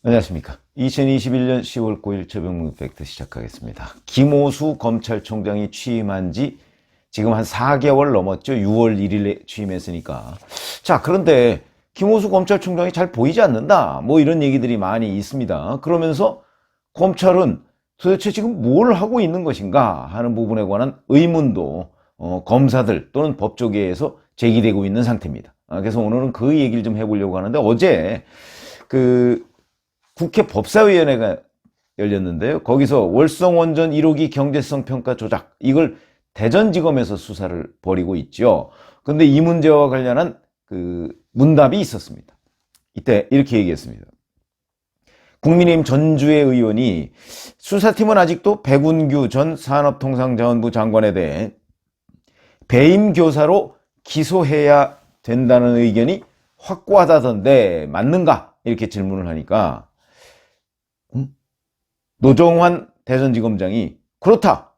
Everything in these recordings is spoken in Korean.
안녕하십니까. 2021년 10월 9일 최병문 팩트 시작하겠습니다. 김오수 검찰총장이 취임한 지 지금 한 4개월 넘었죠. 6월 1일에 취임했으니까. 자, 그런데 김오수 검찰총장이 잘 보이지 않는다. 뭐 이런 얘기들이 많이 있습니다. 그러면서 검찰은 도대체 지금 뭘 하고 있는 것인가 하는 부분에 관한 의문도 검사들 또는 법조계에서 제기되고 있는 상태입니다. 그래서 오늘은 그 얘기를 좀 해보려고 하는데 어제 국회 법사위원회가 열렸는데요. 거기서 월성원전 1호기 경제성 평가 조작, 이걸 대전지검에서 수사를 벌이고 있죠. 근데 이 문제와 관련한 문답이 있었습니다. 이때 이렇게 얘기했습니다. 국민의힘 전주의 의원이 수사팀은 아직도 백운규 전 산업통상자원부 장관에 대해 배임 교사로 기소해야 된다는 의견이 확고하다던데 맞는가? 이렇게 질문을 하니까 노정환 대전지검장이 그렇다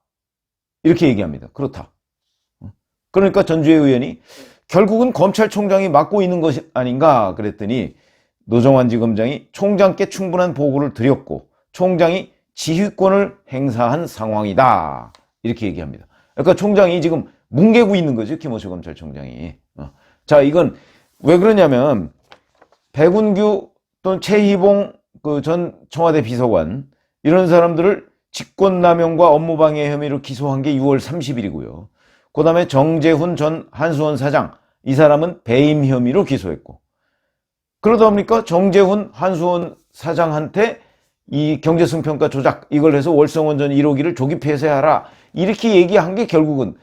이렇게 얘기합니다. 그렇다. 그러니까 전주의 의원이 결국은 검찰총장이 맡고 있는 것이 아닌가 그랬더니 노정환 지검장이 총장께 충분한 보고를 드렸고 총장이 지휘권을 행사한 상황이다 이렇게 얘기합니다. 그러니까 총장이 지금 뭉개고 있는 거죠. 김오수 검찰총장이. 자, 이건 왜 그러냐면 백운규 또는 최희봉 전 청와대 비서관 이런 사람들을 직권남용과 업무방해 혐의로 기소한 게 6월 30일이고요. 그 다음에 정재훈 전 한수원 사장, 이 사람은 배임 혐의로 기소했고, 그러다 보니까 정재훈 한수원 사장한테 이 경제성평가 조작 이걸 해서 월성원전 1호기를 조기 폐쇄하라 이렇게 얘기한 게 결국은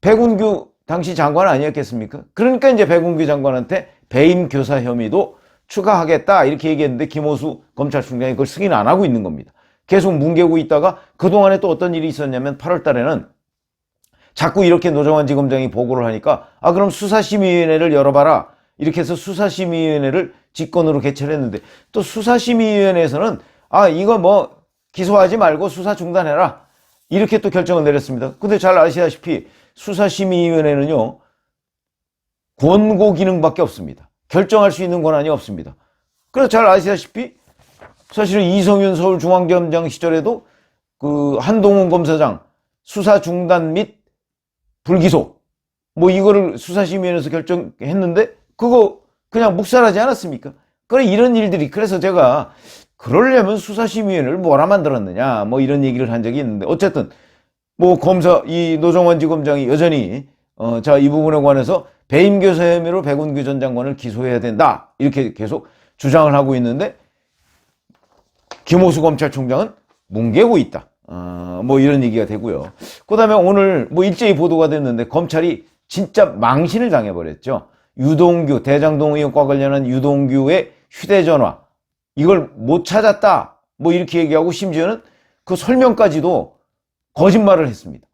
백운규 당시 장관 아니었겠습니까? 그러니까 이제 백운규 장관한테 배임 교사 혐의도 추가하겠다 이렇게 얘기했는데 김오수 검찰총장이 그걸 승인 안 하고 있는 겁니다. 계속 뭉개고 있다가 그동안에 또 어떤 일이 있었냐면 8월 달에는 자꾸 이렇게 노정환 지검장이 보고를 하니까 그럼 수사심의위원회를 열어봐라 이렇게 해서 수사심의위원회를 직권으로 개최를 했는데 또 수사심의위원회에서는 이거 뭐 기소하지 말고 수사 중단해라 이렇게 또 결정을 내렸습니다. 근데 잘 아시다시피 수사심의위원회는요 권고 기능밖에 없습니다. 결정할 수 있는 권한이 없습니다. 그래서 잘 아시다시피 사실은 이성윤 서울중앙지검장 시절에도 한동훈 검사장 수사 중단 및 불기소 뭐 이거를 수사심의위원회에서 결정했는데 그거 그냥 묵살하지 않았습니까? 그래 이런 일들이 그래서 제가 그러려면 수사심의위원회를 뭐라 만들었느냐 뭐 이런 얘기를 한 적이 있는데 어쨌든 뭐 이 노정환 지검장이 여전히 자, 이 부분에 관해서 배임교사 혐의로 백운규 전 장관을 기소해야 된다 이렇게 계속 주장을 하고 있는데 김오수 검찰총장은 뭉개고 있다 뭐 이런 얘기가 되고요. 그 다음에 오늘 뭐 일제히 보도가 됐는데 검찰이 진짜 망신을 당해버렸죠. 유동규 대장동 의혹과 관련한 유동규의 휴대전화 이걸 못 찾았다 뭐 이렇게 얘기하고 심지어는 그 설명까지도 거짓말을 했습니다.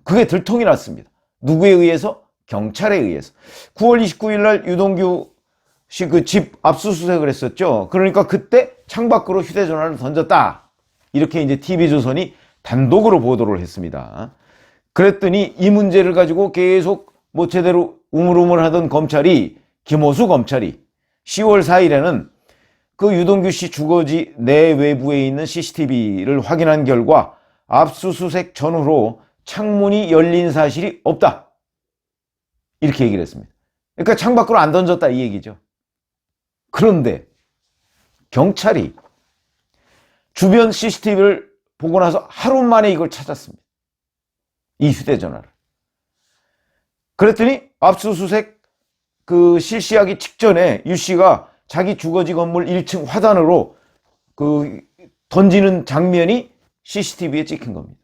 그게 들통이 났습니다. 누구에 의해서? 경찰에 의해서. 9월 29일 날 유동규 씨 집 압수수색을 했었죠. 그러니까 그때 창밖으로 휴대전화를 던졌다. 이렇게 이제 TV조선이 단독으로 보도를 했습니다. 그랬더니 이 문제를 가지고 계속 뭐 제대로 우물우물하던 검찰이 김오수 검찰이 10월 4일에는 그 유동규 씨 주거지 내외부에 있는 CCTV를 확인한 결과 압수수색 전후로 창문이 열린 사실이 없다. 이렇게 얘기를 했습니다. 그러니까 창밖으로 안 던졌다 이 얘기죠. 그런데 경찰이 주변 CCTV를 보고 나서 하루 만에 이걸 찾았습니다. 이 휴대전화를. 그랬더니 압수수색 실시하기 직전에 유 씨가 자기 주거지 건물 1층 화단으로 던지는 장면이 CCTV에 찍힌 겁니다.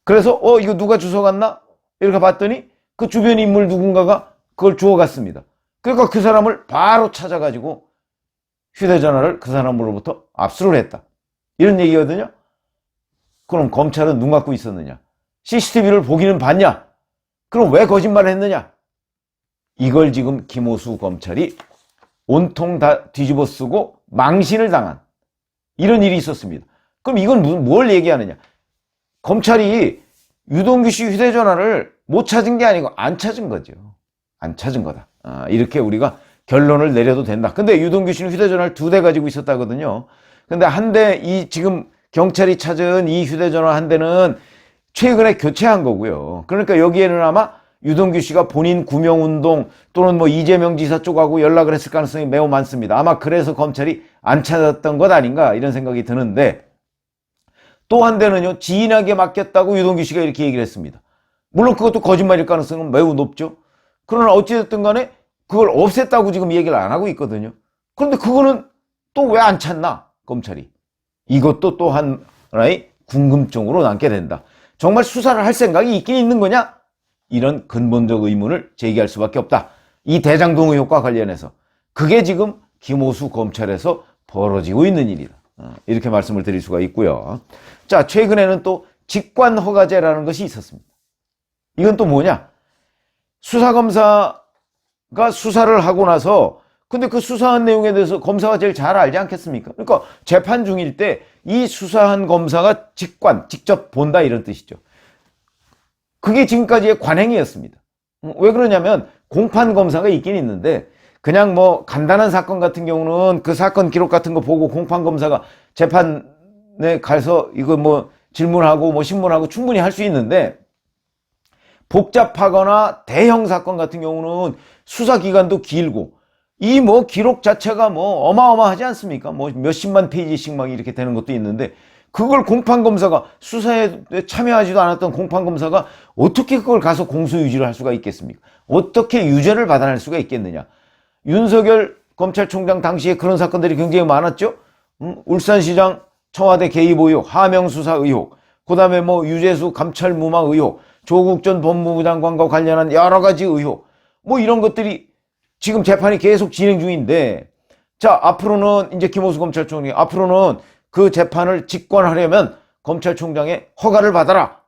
그래서 이거 누가 주워갔나? 이렇게 봤더니 그 주변 인물 누군가가 그걸 주워갔습니다. 그러니까 그 사람을 바로 찾아가지고 휴대전화를 그 사람으로부터 압수를 했다. 이런 얘기거든요. 그럼 검찰은 눈 감고 있었느냐? CCTV를 보기는 봤냐? 그럼 왜 거짓말을 했느냐? 이걸 지금 김오수 검찰이 온통 다 뒤집어 쓰고 망신을 당한 이런 일이 있었습니다. 그럼 이건 뭘 얘기하느냐? 검찰이 유동규 씨 휴대전화를 못 찾은 게 아니고 안 찾은 거죠. 안 찾은 거다. 이렇게 우리가 결론을 내려도 된다. 근데 유동규 씨는 휴대전화를 2대 가지고 있었다거든요. 근데 한 대, 지금 경찰이 찾은 이 휴대전화 한 대는 최근에 교체한 거고요. 그러니까 여기에는 아마 유동규 씨가 본인 구명운동 또는 뭐 이재명 지사 쪽하고 연락을 했을 가능성이 매우 많습니다. 아마 그래서 검찰이 안 찾았던 것 아닌가 이런 생각이 드는데, 또 한 대는요, 지인에게 맡겼다고 유동규 씨가 이렇게 얘기를 했습니다. 물론 그것도 거짓말일 가능성은 매우 높죠. 그러나 어찌됐든 간에 그걸 없앴다고 지금 얘기를 안 하고 있거든요. 그런데 그거는 또 왜 안 찾나, 검찰이. 이것도 또 하나의 궁금증으로 남게 된다. 정말 수사를 할 생각이 있긴 있는 거냐? 이런 근본적 의문을 제기할 수밖에 없다. 이 대장동 의혹과 관련해서. 그게 지금 김호수 검찰에서 벌어지고 있는 일이다. 이렇게 말씀을 드릴 수가 있고요. 자, 최근에는 또 직관허가제라는 것이 있었습니다. 이건 또 뭐냐? 수사검사가 수사를 하고 나서 근데 그 수사한 내용에 대해서 검사가 제일 잘 알지 않겠습니까? 그러니까 재판 중일 때 이 수사한 검사가 직접 본다 이런 뜻이죠. 그게 지금까지의 관행이었습니다. 왜 그러냐면 공판 검사가 있긴 있는데 그냥 뭐 간단한 사건 같은 경우는 그 사건 기록 같은 거 보고 공판 검사가 재판에 가서 이거 뭐 질문하고 뭐 신문하고 충분히 할 수 있는데 복잡하거나 대형 사건 같은 경우는 수사 기간도 길고 이 뭐 기록 자체가 뭐 어마어마하지 않습니까? 뭐 몇십만 페이지씩 막 이렇게 되는 것도 있는데 그걸 공판검사가 수사에 참여하지도 않았던 공판검사가 어떻게 그걸 가서 공소유지를 할 수가 있겠습니까? 어떻게 유죄를 받아낼 수가 있겠느냐? 윤석열 검찰총장 당시에 그런 사건들이 굉장히 많았죠? 울산시장 청와대 개입 의혹, 하명수사 의혹, 그 다음에 뭐 유재수 감찰 무마 의혹, 조국 전 법무부 장관과 관련한 여러 가지 의혹, 뭐 이런 것들이 지금 재판이 계속 진행 중인데, 자, 앞으로는 이제 김호수 검찰총장이 앞으로는 그 재판을 직권하려면 검찰총장의 허가를 받아라.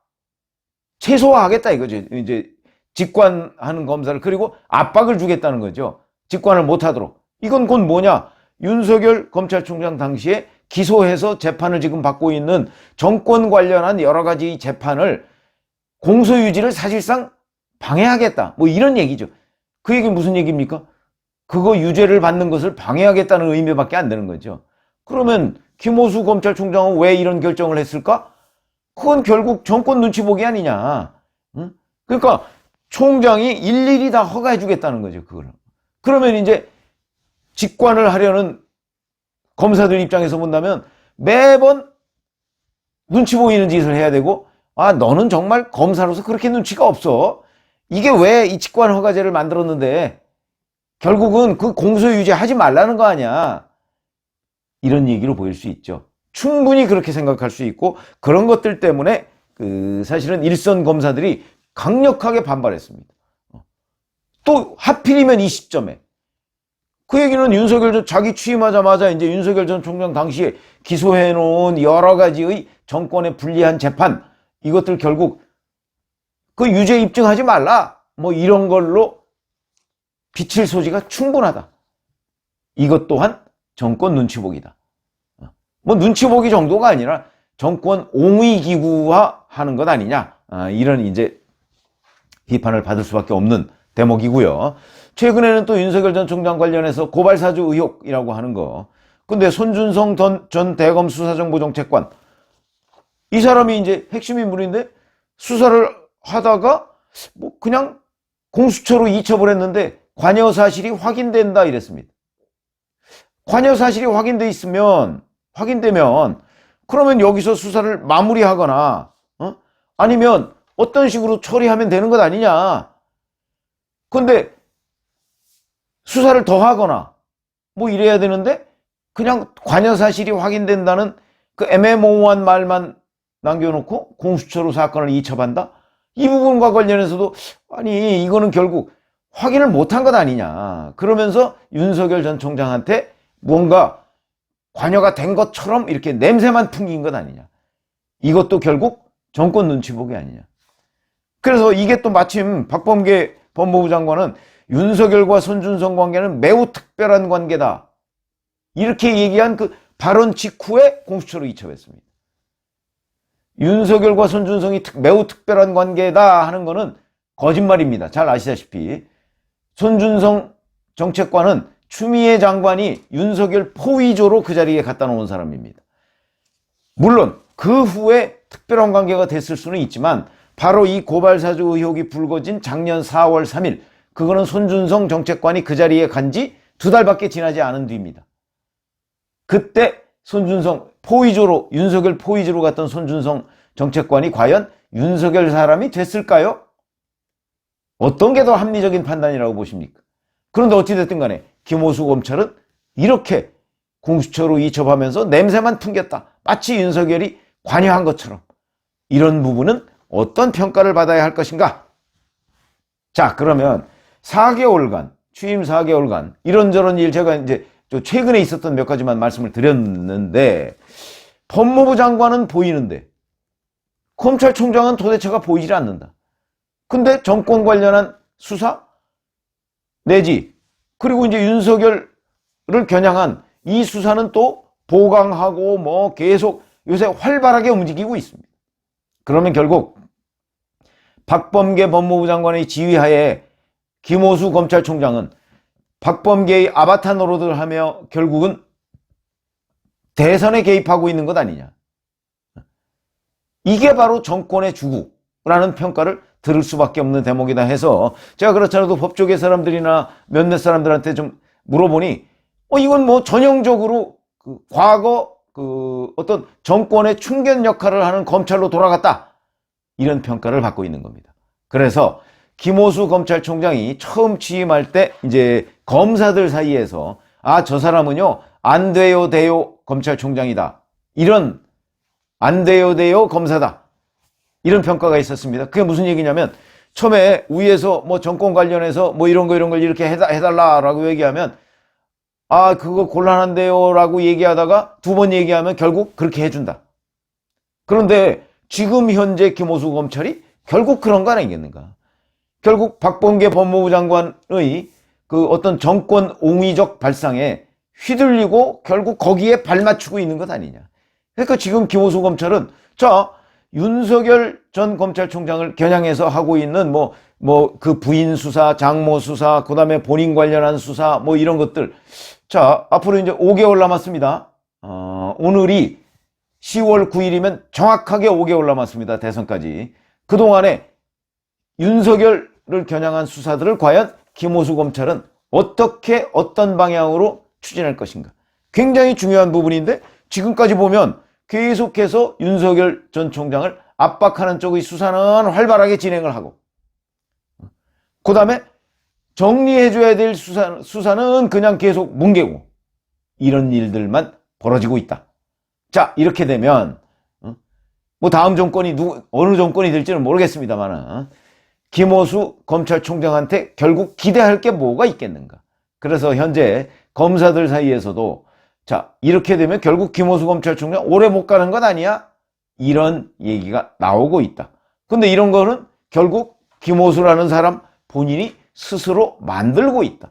최소화하겠다 이거죠. 이제 직권하는 검사를, 그리고 압박을 주겠다는 거죠. 직권을 못하도록. 이건 곧 뭐냐? 윤석열 검찰총장 당시에 기소해서 재판을 지금 받고 있는 정권 관련한 여러 가지 재판을 공소유지를 사실상 방해하겠다. 뭐 이런 얘기죠. 그 얘기는 무슨 얘기입니까? 그거 유죄를 받는 것을 방해하겠다는 의미밖에 안 되는 거죠. 그러면 김호수 검찰총장은 왜 이런 결정을 했을까? 그건 결국 정권 눈치 보기 아니냐. 응? 그러니까 총장이 일일이 다 허가해 주겠다는 거죠. 그걸. 그러면 이제 직관을 하려는 검사들 입장에서 본다면 매번 눈치 보이는 짓을 해야 되고, 아, 너는 정말 검사로서 그렇게 눈치가 없어. 이게 왜 이 직관 허가제를 만들었는데 결국은 그 공소유지 하지 말라는 거 아니야. 이런 얘기로 보일 수 있죠. 충분히 그렇게 생각할 수 있고, 그런 것들 때문에 사실은 일선 검사들이 강력하게 반발했습니다. 또 하필이면 이 시점에 그 얘기는 윤석열 전 자기 취임하자마자 이제 윤석열 전 총장 당시에 기소해 놓은 여러 가지의 정권에 불리한 재판, 이것들 결국 그 유죄 입증하지 말라, 뭐 이런 걸로 비칠 소지가 충분하다. 이것 또한 정권 눈치 보기다. 뭐 눈치 보기 정도가 아니라 정권 옹의 기구화 하는 것 아니냐, 이런 이제 비판을 받을 수밖에 없는 대목이고요. 최근에는 또 윤석열 전 총장 관련해서 고발사주 의혹이라고 하는 거. 근데 손준성 전 대검 수사정보정책관, 이 사람이 이제 핵심 인물인데 수사를 하다가 뭐 그냥 공수처로 이첩을 했는데 관여 사실이 확인된다 이랬습니다. 관여 사실이 확인되면 그러면 여기서 수사를 마무리하거나 아니면 어떤 식으로 처리하면 되는 것 아니냐. 근데 수사를 더 하거나 뭐 이래야 되는데 그냥 관여 사실이 확인된다는 그 애매모호한 말만 남겨놓고 공수처로 사건을 이첩한다? 이 부분과 관련해서도 아니 이거는 결국 확인을 못한 것 아니냐. 그러면서 윤석열 전 총장한테 뭔가 관여가 된 것처럼 이렇게 냄새만 풍긴 것 아니냐. 이것도 결국 정권 눈치 보기 아니냐. 그래서 이게 또 마침 박범계 법무부 장관은 윤석열과 손준성 관계는 매우 특별한 관계다, 이렇게 얘기한 그 발언 직후에 공수처로 이첩했습니다. 윤석열과 손준성이 매우 특별한 관계다 하는 거는 거짓말입니다. 잘 아시다시피 손준성 정책관은 추미애 장관이 윤석열 포위조로 그 자리에 갖다 놓은 사람입니다. 물론 그 후에 특별한 관계가 됐을 수는 있지만 바로 이 고발사주 의혹이 불거진 작년 4월 3일 그거는 손준성 정책관이 그 자리에 간 지 2달밖에 지나지 않은 뒤입니다. 그때 손준성 포위조로 윤석열 포위조로 갔던 손준성 정책관이 과연 윤석열 사람이 됐을까요? 어떤 게 더 합리적인 판단이라고 보십니까? 그런데 어찌됐든 간에 김호수 검찰은 이렇게 공수처로 이첩하면서 냄새만 풍겼다. 마치 윤석열이 관여한 것처럼. 이런 부분은 어떤 평가를 받아야 할 것인가? 자, 그러면 4개월간, 취임 4개월간 이런저런 일 제가 이제 최근에 있었던 몇 가지만 말씀을 드렸는데 법무부 장관은 보이는데 검찰총장은 도대체가 보이질 않는다. 근데 정권 관련한 수사 내지 그리고 이제 윤석열을 겨냥한 이 수사는 또 보강하고 뭐 계속 요새 활발하게 움직이고 있습니다. 그러면 결국 박범계 법무부 장관의 지휘하에 김호수 검찰총장은 박범계의 아바타 노릇을 하며 결국은 대선에 개입하고 있는 것 아니냐. 이게 바로 정권의 주구라는 평가를 들을 수밖에 없는 대목이다 해서 제가 그렇잖아도 법조계 사람들이나 몇몇 사람들한테 좀 물어보니 이건 뭐 전형적으로 과거 어떤 정권의 충견 역할을 하는 검찰로 돌아갔다. 이런 평가를 받고 있는 겁니다. 그래서 김호수 검찰총장이 처음 취임할 때 이제 검사들 사이에서 저 사람은요 안 돼요 돼요 검찰총장이다. 이런 안 돼요 돼요 검사다. 이런 평가가 있었습니다. 그게 무슨 얘기냐면 처음에 위에서 뭐 정권 관련해서 뭐 이런 걸 이렇게 해달라라고 얘기하면 그거 곤란한데요 라고 얘기하다가 두 번 얘기하면 결국 그렇게 해준다. 그런데 지금 현재 김호수 검찰이 결국 그런 거 아니겠는가. 결국 박범계 법무부 장관의 그 어떤 정권 옹위적 발상에 휘둘리고 결국 거기에 발맞추고 있는 것 아니냐. 그러니까 지금 김호수 검찰은 윤석열 전 검찰총장을 겨냥해서 하고 있는 그 부인 수사, 장모 수사, 그 다음에 본인 관련한 수사, 뭐 이런 것들. 앞으로 이제 5개월 남았습니다. 오늘이 10월 9일이면 정확하게 5개월 남았습니다. 대선까지. 그동안에 윤석열을 겨냥한 수사들을 과연 김호수 검찰은 어떤 방향으로 추진할 것인가. 굉장히 중요한 부분인데 지금까지 보면 계속해서 윤석열 전 총장을 압박하는 쪽의 수사는 활발하게 진행을 하고 그 다음에 정리해줘야 될 수사는 그냥 계속 뭉개고 이런 일들만 벌어지고 있다. 자, 이렇게 되면 뭐 다음 정권이 어느 정권이 될지는 모르겠습니다만 김호수 검찰총장한테 결국 기대할 게 뭐가 있겠는가. 그래서 현재 검사들 사이에서도 이렇게 되면 결국 김호수 검찰총장 오래 못 가는 것 아니야? 이런 얘기가 나오고 있다. 근데 이런 거는 결국 김호수라는 사람 본인이 스스로 만들고 있다.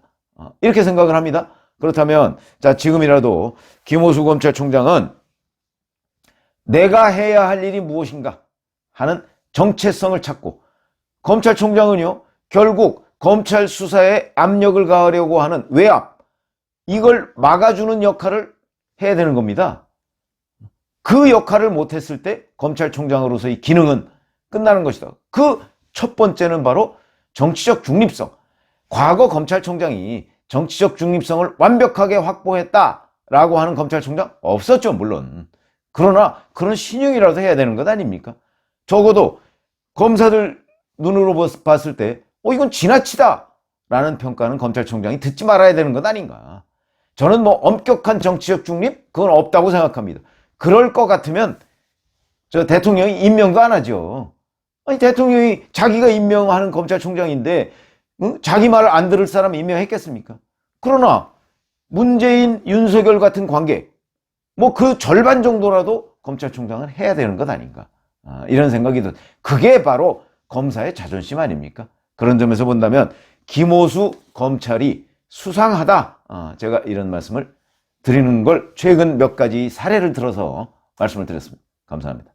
이렇게 생각을 합니다. 그렇다면 지금이라도 김호수 검찰총장은 내가 해야 할 일이 무엇인가 하는 정체성을 찾고 검찰총장은요 결국 검찰 수사에 압력을 가하려고 하는 외압 이걸 막아주는 역할을 해야 되는 겁니다. 그 역할을 못했을 때 검찰총장으로서의 기능은 끝나는 것이다. 그 첫 번째는 바로 정치적 중립성. 과거 검찰총장이 정치적 중립성을 완벽하게 확보했다라고 하는 검찰총장 없었죠, 물론. 그러나 그런 신용이라도 해야 되는 것 아닙니까? 적어도 검사들 눈으로 봤을 때 이건 지나치다 라는 평가는 검찰총장이 듣지 말아야 되는 것 아닌가. 저는 엄격한 정치적 중립? 그건 없다고 생각합니다. 그럴 것 같으면 대통령이 임명도 안 하죠. 아니, 대통령이 자기가 임명하는 검찰총장인데 자기 말을 안 들을 사람 임명했겠습니까? 그러나 문재인, 윤석열 같은 관계 그 절반 정도라도 검찰총장은 해야 되는 것 아닌가. 이런 생각이 든. 그게 바로 검사의 자존심 아닙니까? 그런 점에서 본다면 김호수 검찰이 수상하다. 제가 이런 말씀을 드리는 걸 최근 몇 가지 사례를 들어서 말씀을 드렸습니다. 감사합니다.